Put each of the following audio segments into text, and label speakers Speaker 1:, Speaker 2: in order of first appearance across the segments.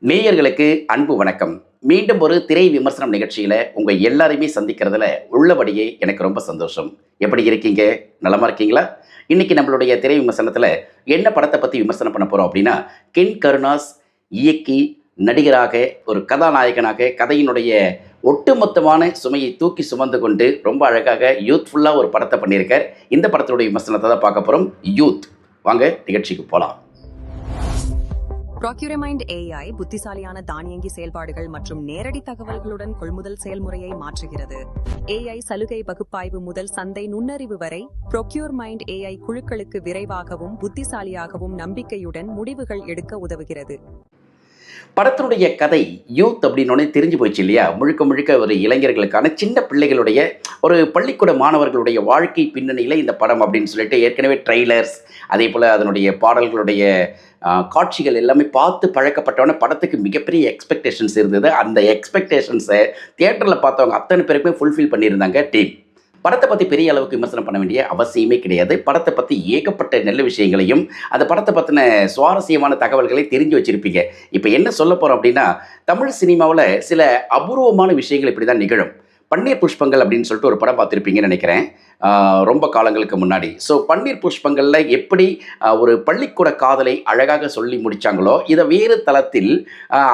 Speaker 1: நேயர்களுக்கு அன்பு வணக்கம். மீண்டும் ஒரு திரை விமர்சனம் நிகழ்ச்சியில உங்க எல்லாரையுமே சந்திக்கிறதுல உள்ளபடியே எனக்கு ரொம்ப சந்தோஷம். எப்படி இருக்கீங்க? நலமா இருக்கீங்களா? இன்னைக்கு நம்மளுடைய திரை விமர்சனத்துல என்ன படத்தை பத்தி விமர்சனம் பண்ண போறோம் அப்படின்னா, கென் கருணாஸ் இயக்கி, நடிகராக, ஒரு கதாநாயகனாக கதையினுடைய ஒட்டுமொத்தமான சுமையை தூக்கி சுமந்து கொண்டு ரொம்ப அழகாக யூத்ஃபுல்லா ஒரு படத்தை பண்ணியிருக்கார். இந்த படத்தினுடைய விமர்சனத்தை தான் பார்க்க போறோம். யூத். வாங்க நிகழ்ச்சிக்கு போலாம்.
Speaker 2: ப்ராக்யூரமைண்ட் ஏஐ புத்திசாலியான தானியங்கி செயல்பாடுகள் மற்றும் நேரடி தகவல்களுடன் கொள்முதல் செயல்முறையை மாற்றுகிறது. ஏஐ சலுகை பகுப்பாய்வு முதல் சந்தை நுண்ணறிவு வரை ப்ரொக்யூர்மைண்ட் ஏஐ குழுக்களுக்கு விரைவாகவும் புத்திசாலியாகவும் நம்பிக்கையுடன் முடிவுகள் எடுக்க உதவுகிறது.
Speaker 1: படத்தினுடைய கதை யூத் அப்படின்னோடனே தெரிஞ்சு போயிடுச்சு இல்லையா? முழுக்க முழுக்க ஒரு இளைஞர்களுக்கான சின்ன பிள்ளைகளுடைய ஒரு பள்ளிக்கூட மாணவர்களுடைய வாழ்க்கை பின்னணியில் இந்த படம் அப்படின்னு சொல்லிட்டு ஏற்கனவே ட்ரெய்லர்ஸ், அதே போல் அதனுடைய பாடல்களுடைய காட்சிகள் எல்லாமே பார்த்து பழக்கப்பட்டவொடனே படத்துக்கு மிகப்பெரிய எக்ஸ்பெக்டேஷன்ஸ் இருந்தது. அந்த எக்ஸ்பெக்டேஷன்ஸை தியேட்டரில் பார்த்தவங்க அத்தனை பேருக்குமே ஃபுல்ஃபில் பண்ணியிருந்தாங்க டீம். படத்தை பற்றி பெரிய அளவுக்கு விமர்சனம் பண்ண வேண்டிய அவசியமே கிடையாது. படத்தை பற்றி ஏகப்பட்ட நல்ல விஷயங்களையும், அந்த படத்தை பற்றின சுவாரஸ்யமான தகவல்களை தெரிஞ்சு வச்சுருப்பீங்க. இப்போ என்ன சொல்ல போகிறோம் அப்படின்னா, தமிழ் சினிமாவில் சில அபூர்வமான விஷயங்கள் இப்படி தான் நிகழும். பன்னீர் புஷ்பங்கள் அப்படின்னு சொல்லிட்டு ஒரு படம் பார்த்துருப்பீங்கன்னு நினைக்கிறேன், ரொம்ப காலங்களுக்கு முன்னாடி. ஸோ பன்னீர் புஷ்பங்களில் எப்படி ஒரு பள்ளிக்கூட காதலை அழகாக சொல்லி முடித்தாங்களோ, இதை வேறு தளத்தில்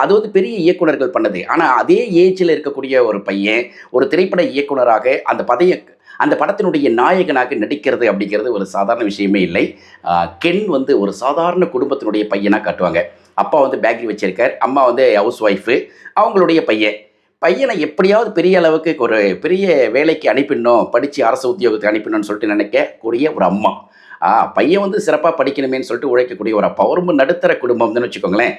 Speaker 1: அது வந்து பெரிய இயக்குனர்கள் பண்ணது. ஆனால் அதே ஏஜில் இருக்கக்கூடிய ஒரு பையன் ஒரு திரைப்பட இயக்குனராக அந்த படத்தினுடைய நாயகனாக நடிக்கிறது அப்படிங்கிறது ஒரு சாதாரண விஷயமே இல்லை. கென் வந்து ஒரு சாதாரண குடும்பத்தினுடைய பையனாக காட்டுவாங்க. அப்பா வந்து பேக்கரி வச்சிருக்கார், அம்மா வந்து ஹவுஸ் ஒய்ஃபு. அவங்களுடைய பையனை எப்படியாவது பெரிய அளவுக்கு ஒரு பெரிய வேலைக்கு அனுப்பிடணும், படித்து அரசு உத்தியோகத்துக்கு அனுப்பிடணும்னு சொல்லிட்டு நினைக்கக்கூடிய ஒரு அம்மா. பையன் வந்து சிறப்பாக படிக்கணுமேன்னு சொல்லிட்டு உழைக்கக்கூடிய ஒரு அப்பா. ரொம்ப நடுத்தர குடும்பம்னு வச்சுக்கோங்களேன்.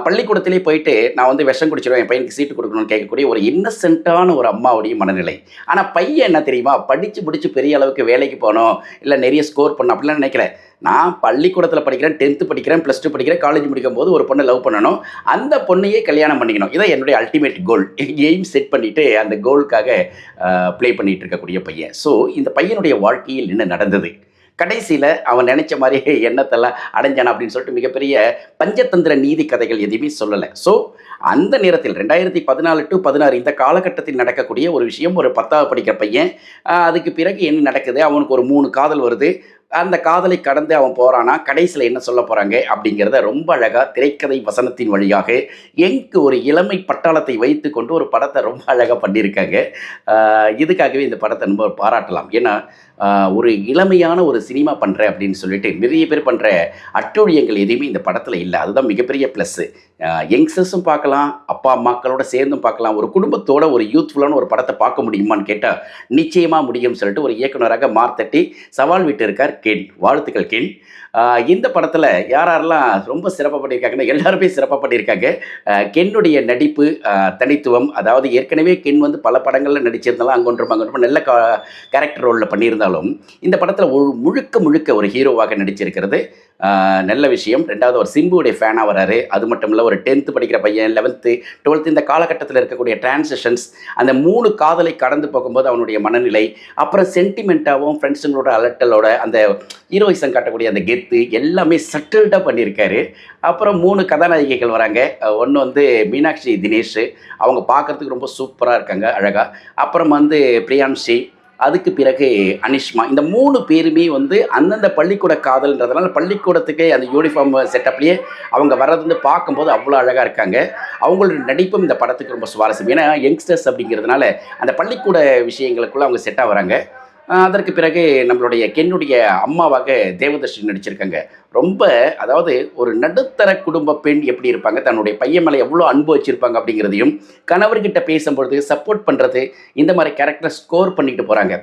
Speaker 1: பள்ளிக்கூடத்திலே போயிட்டு நான் வந்து விஷம் குடிச்சிடுவேன், என் பையனுக்கு சீட்டு கொடுக்கணும்னு கேட்கக்கூடிய ஒரு இன்னசென்ட்டான ஒரு அம்மாவுடைய மனநிலை. ஆனால் பையன் என்ன தெரியுமா, படித்து முடித்து பெரிய அளவுக்கு வேலைக்கு போகணும், இல்லை நிறைய ஸ்கோர் பண்ணணும் அப்படிலாம் நினைக்கிறேன். நான் பள்ளிக்கூடத்தில் படிக்கிறேன், 10th படிக்கிறேன், +2 படிக்கிறேன், காலேஜ் முடிக்கும் போது ஒரு பொண்ணை லவ் பண்ணணும், அந்த பொண்ணையே கல்யாணம் பண்ணிக்கணும். இதான் என்னுடைய அல்டிமேட் கோல். எய்ம் செட் பண்ணிவிட்டு அந்த கோலுக்காக ப்ளே பண்ணிகிட்டு இருக்கக்கூடிய பையன். ஸோ இந்த பையனுடைய வாழ்க்கையில் என்ன நடந்தது, கடைசியில் அவன் நினைச்ச மாதிரியே எண்ணத்தெல்லாம் அடைஞ்சானா அப்படின்னு சொல்லிட்டு மிகப்பெரிய பஞ்சதந்திர நீதி கதைகள் எதுவுமே சொல்லலை. ஸோ அந்த நேரத்தில் 2014 to 16 இந்த காலகட்டத்தில் நடக்கக்கூடிய ஒரு விஷயம், ஒரு 10th படிக்கிற பையன், அதுக்கு பிறகு என்ன நடக்குது, அவனுக்கு ஒரு 3 காதல் வருது, அந்த காதலை கடந்து அவன் போகிறானா, கடைசியில் என்ன சொல்ல போகிறாங்க அப்படிங்கிறத ரொம்ப அழகாக திரைக்கதை வசனத்தின் வழியாக எங்கு ஒரு இளமை பட்டாளத்தை வைத்து கொண்டு ஒரு படத்தை ரொம்ப அழகாக பண்ணியிருக்காங்க. இதுக்காகவே இந்த படத்தை ரொம்ப பாராட்டலாம். ஏன்னா ஒரு இளமையான ஒரு சினிமா பண்ணுறேன் அப்படின்னு சொல்லிட்டு நிறைய பேர் பண்ணுற அட்டூழியங்கள் எதுவுமே இந்த படத்தில் இல்லை. அதுதான் மிகப்பெரிய ப்ளஸ்ஸு. யங்ஸ்டர்ஸும் பார்க்கலாம், அப்பா அம்மாக்களோட சேர்ந்தும் பார்க்கலாம். ஒரு குடும்பத்தோட ஒரு யூத்ஃபுல்லான ஒரு படத்தை பார்க்க முடியுமான்னு கேட்டால் நிச்சயமாக முடியும்னு சொல்லிட்டு ஒரு இயக்குனராக மார்த்தட்டி சவால் விட்டு இருக்கார் கென். வாழ்த்துக்கள் கென். இந்த படத்தில் யாரெல்லாம் ரொம்ப சிறப்பாக பண்ணியிருக்காங்கன்னா எல்லாருமே சிறப்பாக பண்ணியிருக்காங்க. கென்னுடைய நடிப்பு, தனித்துவம், அதாவது ஏற்கனவே கென் வந்து பல படங்களில் நடிச்சிருந்தாலும் அங்கொன்றும் நல்ல கேரக்டர் ரோலில் பண்ணியிருந்தாலும் இந்த படத்தில் முழுக்க முழுக்க ஒரு ஹீரோவாக நடிச்சிருக்கிறது நல்ல விஷயம். ரெண்டாவது ஒரு சிம்புடைய ஃபேனாக வராரு. அது மட்டும் இல்லை, ஒரு 10th படிக்கிற பையன், 11th 12th இந்த காலகட்டத்தில் இருக்கக்கூடிய டிரான்சிஷன்ஸ், அந்த 3 காதலை கடந்து போகும்போது அவனுடைய மனநிலை, அப்புறம் சென்டிமெண்ட்டாகவும் ஃப்ரெண்ட்ஸுங்களோட அலட்டலோட அந்த ஹீரோயிசம் காட்டக்கூடிய அந்த கெத்து எல்லாமே சட்டில்டாக பண்ணியிருக்காரு. அப்புறம் 3 கதாநாயகிகள் வராங்க. ஒன்று வந்து மீனாட்சி தினேஷ், அவங்க பார்க்குறதுக்கு ரொம்ப சூப்பராக இருக்காங்க, அழகாக. அப்புறம் வந்து பிரியான்ஷி, அதுக்கு பிறகு அனிஷ்மா. இந்த 3 பேருமே வந்து அந்தந்த பள்ளிக்கூட காதல்ன்றதுனால பள்ளிக்கூடத்துக்கு அந்த யூனிஃபார்ம் செட்டப்லேயே அவங்க வர்றது வந்து பார்க்கும்போது அவ்வளோ அழகாக இருக்காங்க. அவங்களோட நடிப்பும் இந்த படத்துக்கு ரொம்ப சுவாரஸ்யம். ஏன்னா யங்ஸ்டர்ஸ் அப்படிங்கிறதுனால அந்த பள்ளிக்கூட விஷயங்களுக்குள்ளே அவங்க செட்டாக வராங்க. அதற்கு பிறகு நம்மளுடைய கென்னுடைய அம்மாவாக தேவதர்ஷினி நடிச்சிருக்காங்க. ரொம்ப, அதாவது ஒரு நடுத்தர குடும்ப பெண் எப்படி இருப்பாங்க, தன்னுடைய பையன் மேலே எவ்வளோ அன்பு வச்சுருப்பாங்க அப்படிங்கிறதையும், கணவர்கிட்ட பேசும்பொழுது சப்போர்ட் பண்ணுறது, இந்த மாதிரி கேரக்டரை ஸ்கோர் பண்ணிட்டு போகிறாங்க.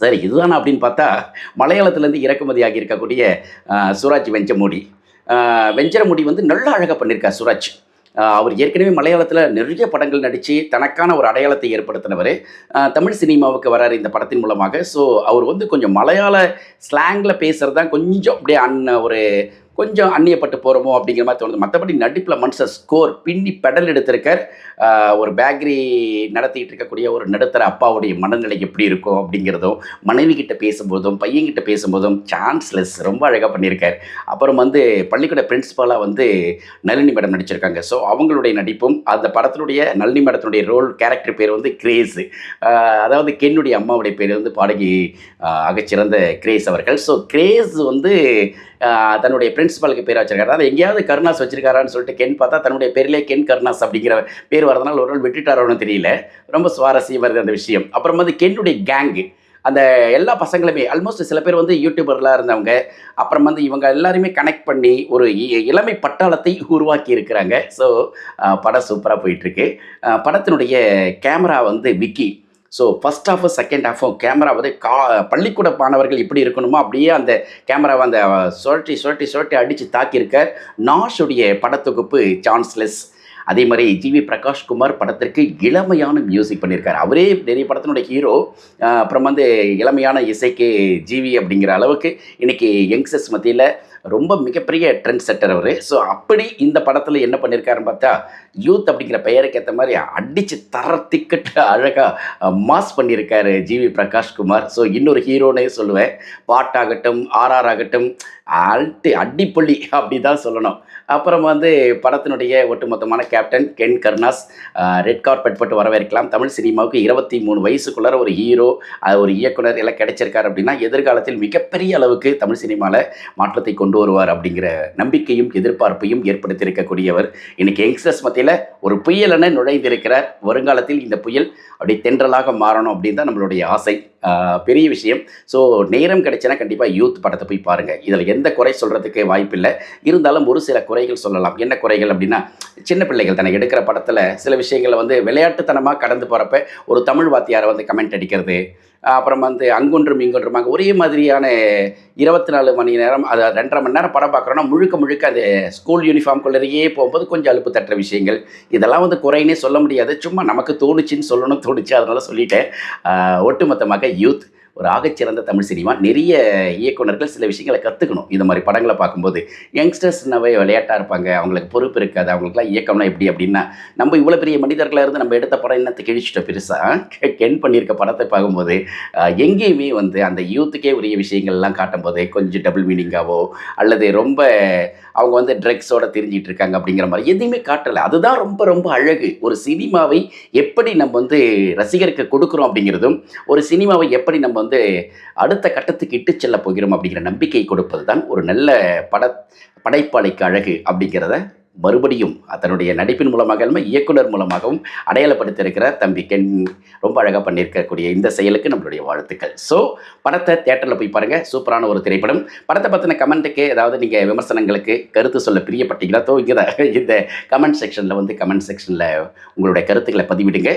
Speaker 1: சரி, இதுதானா அப்படின்னு பார்த்தா மலையாளத்துலேருந்து இறக்குமதி ஆகியிருக்கக்கூடிய சுராஜ் வெஞ்சரமுடி வந்து நல்லா அழகாக பண்ணியிருக்கார் சுராஜ். அவர் ஏற்கனவே மலையாளத்தில் நிறைய படங்கள் நடித்து தனக்கான ஒரு அடையாளத்தை ஏற்படுத்தினவர். தமிழ் சினிமாவுக்கு வராரு இந்த படத்தின் மூலமாக. ஸோ அவர் வந்து கொஞ்சம் மலையாள ஸ்லாங்கில் பேசுகிறது தான் கொஞ்சம் அப்படியே ஒரு கொஞ்சம் அந்நியப்பட்டு போகிறோமோ அப்படிங்கிற மாதிரி தோணுது. மற்றபடி நடிப்பில் மனுஷன் ஸ்கோர் பின்னி பெடல் எடுத்திருக்கார். ஒரு பேக்கரி நடத்திட்டு இருக்கக்கூடிய ஒரு நடுத்தர அப்பாவுடைய மனநிலை எப்படி இருக்கும் அப்படிங்கிறதும், மனைவி கிட்ட பேசும்போதும் பையன்கிட்ட பேசும்போதும் சான்ஸ்லெஸ் ரொம்ப அழகாக பண்ணியிருக்கார். அப்புறம் வந்து பள்ளிக்கூட பிரின்சிபாலாக வந்து நளினி மேடம் நடிச்சிருக்காங்க. ஸோ அவங்களுடைய நடிப்பும் அந்த படத்தினுடைய நளினி மேடத்தினுடைய ரோல் கேரக்டர் பேர் வந்து கிரேஸ். அதாவது கென்னுடைய அம்மாவுடைய பேர் வந்து பாடகி அகச்சிறந்த கிரேஸ் அவர்கள். ஸோ கிரேஸ் வந்து தன்னுடைய பிரின்சிபலுக்கு பேர் வச்சிருக்காரு. அதாவது எங்கேயாவது கருணாஸ் வச்சிருக்காரான்னு சொல்லிட்டு கென் பார்த்தா தன்னுடைய பேரிலே கென் கருணாஸ் அப்படிங்கிற பேர் வரதுனால ஒரு நாள் விட்டுட்டாரோன்னு தெரியல. ரொம்ப சுவாரஸ்யமாக இருக்குது அந்த விஷயம். அப்புறம் வந்து கென்னுடைய கேங்கு அந்த எல்லா பசங்களுமே ஆல்மோஸ்ட் சில பேர் வந்து யூடியூபர்லாம் இருந்தவங்க. அப்புறம் வந்து இவங்க எல்லாருமே கனெக்ட் பண்ணி ஒரு இளமை பட்டாளத்தை உருவாக்கி இருக்கிறாங்க. ஸோ படம் சூப்பராக போயிட்டுருக்கு. படத்தினுடைய கேமரா வந்து விக்கி. ஸோ ஃபஸ்ட் ஹாஃபும் செகண்ட் ஹாஃபும் கேமரா வந்து பள்ளிக்கூட மாணவர்கள் எப்படி இருக்கணுமோ அப்படியே அந்த கேமராவை அந்த சுழட்டி அடித்து தாக்கியிருக்கார். நாஷுடைய படத்தொகுப்பு சான்ஸ்லெஸ். அதே மாதிரி ஜிவி பிரகாஷ்குமார் படத்திற்கு இளமையான மியூசிக் பண்ணியிருக்காரு. அவரே நிறைய படத்தினுடைய ஹீரோ. அப்புறம் வந்து இளமையான இசைக்கு ஜிவி அப்படிங்கிற அளவுக்கு இன்றைக்கி யங்ஸ்டர்ஸ் மத்தியில் ரொம்ப மிகப்பெரிய ட்ரெண்ட் செட்டர் அவர். ஸோ அப்படி இந்த படத்தில் என்ன பண்ணியிருக்காருன்னு பார்த்தா யூத் அப்படிங்கிற பெயருக்கு ஏற்ற மாதிரி அடித்து தரத்திக்கிட்டு அழகாக மாஸ் பண்ணியிருக்காரு ஜிவி பிரகாஷ்குமார். ஸோ இன்னொரு ஹீரோனே சொல்லுவேன். பாட்டாகட்டும் ஆர்ஆர் ஆகட்டும் அடிப்பொள்ளி அப்படி தான் சொல்லணும். அப்புறம் வந்து படத்தினுடைய ஒட்டுமொத்தமான captain Ken Karunas red carpet போட்டு வரவேற்கலாம். தமிழ் சினிமாவுக்கு 23 வயசுக்குள்ளார ஒரு ஹீரோ ஒரு இயக்குனர் எல்லாம் கிடைச்சிருக்காரு அப்படின்னா எதிர்காலத்தில் மிகப்பெரிய அளவுக்கு தமிழ் சினிமாவில் மாற்றத்தை கொண்டு வருவார் அப்படிங்கிற நம்பிக்கையும் எதிர்பார்ப்பையும் ஏற்படுத்தியிருக்கக்கூடியவர். இன்னைக்கு யங்ஸ்டர்ஸ் மத்தியில் ஒரு புயலென நுழைந்திருக்கிறார். வருங்காலத்தில் இந்த புயல் அப்படி தென்றலாக மாறணும் அப்படின்னு தான் நம்மளுடைய ஆசை. பெரிய விஷயம். ஸோ நேரம் கிடைச்சுன்னா கண்டிப்பாக யூத் படத்தை போய் பாருங்கள். இதில் எந்த குறை சொல்கிறதுக்கு வாய்ப்பில்லை. இருந்தாலும் ஒரு சில குறைகள் சொல்லலாம். என்ன குறைகள் அப்படின்னா, சின்ன பிள்ளைகள் தானே எடுக்கிற படத்தில் சில விஷயங்களை வந்து விளையாட்டுத்தனமாக கடந்து போகிறப்ப ஒரு தமிழ் வாத்தியாரை வந்து கமெண்ட் அடிக்கிறது, அப்புறம் வந்து அங்கொன்றும் இங்கொன்றுமாக ஒரே மாதிரியான 24 மணி நேரம் அதை 2.5 மணி நேரம் படம் பார்க்குறோன்னா முழுக்க அந்த ஸ்கூல் யூனிஃபார்ம்குள்ளேயே போகும்போது கொஞ்சம் அலுப்பு தட்டுற விஷயங்கள். இதெல்லாம் வந்து குறைனே சொல்ல முடியாது. சும்மா நமக்கு தோணுச்சு, அதனால் சொல்லிட்டேன். ஒட்டுமொத்தமாக யூத் ஒரு ஆகச்சிறந்த தமிழ் சினிமா. நிறைய இயக்குனர்கள் சில விஷயங்களை கற்றுக்கணும் இந்த மாதிரி படங்களை பார்க்கும்போது. யங்ஸ்டர்ஸ்னாவே விளையாட்டாக இருப்பாங்க, அவங்களுக்கு பொறுப்பு இருக்காது. அவங்களுக்குலாம் இயக்கம்னா எப்படி அப்படின்னா, நம்ம இவ்வளோ பெரிய மனிதர்களாக இருந்து நம்ம எடுத்த படம் என்னத்தை கிழிச்சிட்டோம் பெருசாக. கென் பண்ணியிருக்க படத்தை பார்க்கும்போது எங்கேயுமே வந்து அந்த யூத்துக்கே உரிய விஷயங்கள்லாம் காட்டும்போது கொஞ்சம் டபுள் மீனிங்காவோ அல்லது ரொம்ப அவங்க வந்து ட்ரக்ஸோடு தெரிஞ்சிட்டு இருக்காங்க அப்படிங்கிற மாதிரி எதுவுமே காட்டலை. அதுதான் ரொம்ப ரொம்ப அழகு. ஒரு சினிமாவை எப்படி நம்ம வந்து ரசிகருக்கு கொடுக்குறோம் அப்படிங்கிறதும், ஒரு சினிமாவை எப்படி நம்ம வந்து அடுத்த கட்டத்துக்கு இட்டு செல்ல போகிறோம் அப்படிங்கிற நம்பிக்கை கொடுப்பது தான் ஒரு நல்ல படைப்பாளிக்கு அழகு அப்படிங்கிறத மறுபடியும் தன்னுடைய நடிப்பின் மூலமாக இயக்குனர் மூலமாகவும் அடையாளப்படுத்தியிருக்கிற தம்பி கென் ரொம்ப அழகாக பண்ணியிருக்கக்கூடிய இந்த செயலுக்கு நம்மளுடைய வாழ்த்துக்கள். ஸோ படத்தை தேட்டரில் போய் பாருங்கள். சூப்பரான ஒரு திரைப்படம். படத்தை பற்றின கமெண்ட்டுக்கு ஏதாவது நீங்கள் விமர்சனங்களுக்கு கருத்து சொல்ல பிரியப்பட்டீங்களா? இங்கே தான் இந்த கமெண்ட் செக்ஷனில் உங்களுடைய கருத்துக்களை பதிவிடுங்க.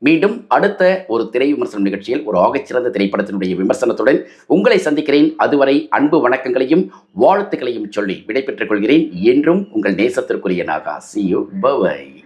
Speaker 1: மீண்டும் அடுத்த ஒரு திரை விமர்சனம் நிகழ்ச்சியில் ஒரு ஆகச்சிறந்த திரைப்படத்தினுடைய விமர்சனத்துடன் உங்களை சந்திக்கிறேன். அதுவரை அன்பு வணக்கங்களையும் வாழ்த்துக்களையும் சொல்லி விடைபெற்றுக் கொள்கிறேன். என்றும் உங்கள் நேசத்திற்குரிய நாகா. See you. Bye.